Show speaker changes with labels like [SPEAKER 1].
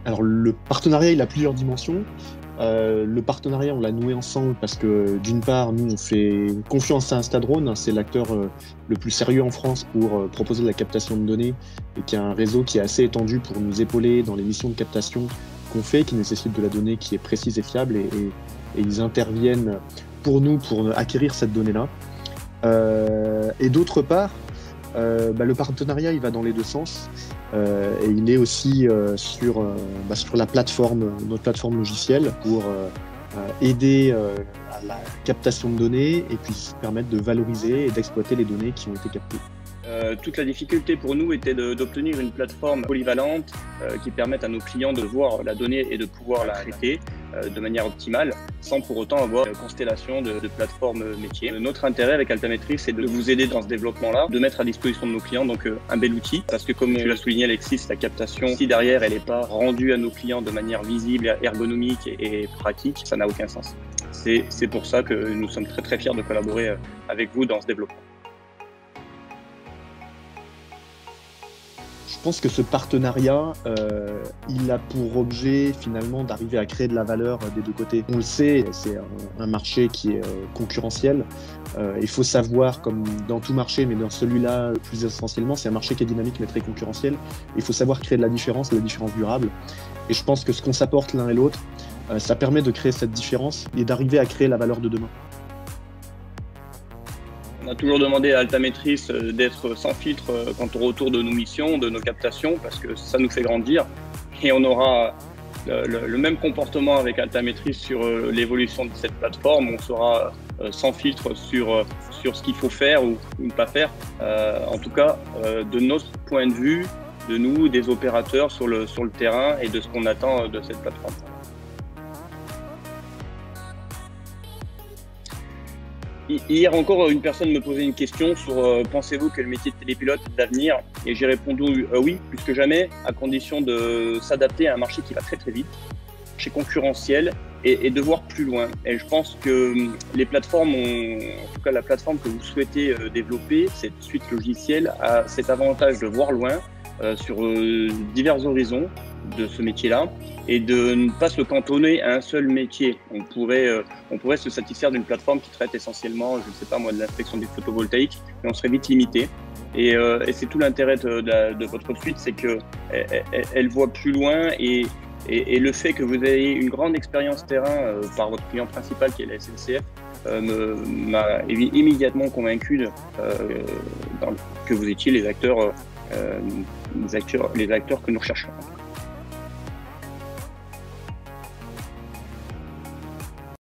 [SPEAKER 1] Alors le partenariat, il a plusieurs dimensions. Le partenariat, on l'a noué ensemble parce que d'une part, nous, on fait confiance à Instadrone, hein, c'est l'acteur le plus sérieux en France pour proposer de la captation de données et qui a un réseau qui est assez étendu pour nous épauler dans les missions de captation qu'on fait, qui nécessitent de la donnée qui est précise et fiable et ils interviennent pour nous pour acquérir cette donnée-là. Et d'autre part, le partenariat, il va dans les deux sens. Et il est aussi sur la plateforme, notre plateforme logicielle pour aider à la captation de données et puis permettre de valoriser et d'exploiter les données qui ont été captées.
[SPEAKER 2] Toute la difficulté pour nous était d'obtenir une plateforme polyvalente qui permette à nos clients de voir la donnée et de pouvoir la traiter de manière optimale sans pour autant avoir une constellation de plateformes métiers. Notre intérêt avec Altametrics, c'est de vous aider dans ce développement-là, de mettre à disposition de nos clients donc un bel outil parce que comme tu l'as souligné Alexis, la captation, si derrière elle n'est pas rendue à nos clients de manière visible, ergonomique et pratique, ça n'a aucun sens. C'est pour ça que nous sommes très très fiers de collaborer avec vous dans ce développement.
[SPEAKER 1] Je pense que ce partenariat, il a pour objet finalement d'arriver à créer de la valeur des deux côtés. On le sait, c'est un marché qui est concurrentiel. Il faut savoir, comme dans tout marché, mais dans celui-là plus essentiellement, c'est un marché qui est dynamique mais très concurrentiel. Il faut savoir créer de la différence durable. Et je pense que ce qu'on s'apporte l'un et l'autre, ça permet de créer cette différence et d'arriver à créer la valeur de demain.
[SPEAKER 2] On a toujours demandé à Altametrics d'être sans filtre quant au retour de nos missions, de nos captations, parce que ça nous fait grandir. Et on aura le même comportement avec Altametrics sur l'évolution de cette plateforme. On sera sans filtre sur ce qu'il faut faire ou ne pas faire. En tout cas, de notre point de vue, de nous, des opérateurs sur le terrain et de ce qu'on attend de cette plateforme. Hier encore, une personne me posait une question sur pensez-vous que le métier de télépilote est d'avenir? Et j'ai répondu oui, plus que jamais, à condition de s'adapter à un marché qui va très très vite, marché concurrentiel et de voir plus loin. Et je pense que les plateformes, en tout cas la plateforme que vous souhaitez développer, cette suite logicielle, a cet avantage de voir loin sur divers horizons de ce métier-là et de ne pas se cantonner à un seul métier. On pourrait se satisfaire d'une plateforme qui traite essentiellement, je ne sais pas moi, de l'inspection des photovoltaïques, mais on serait vite limité. Et c'est tout l'intérêt de votre suite, c'est qu'elle voit plus loin et le fait que vous ayez une grande expérience terrain par votre client principal qui est la SNCF m'a immédiatement convaincu que vous étiez les acteurs que nous recherchons.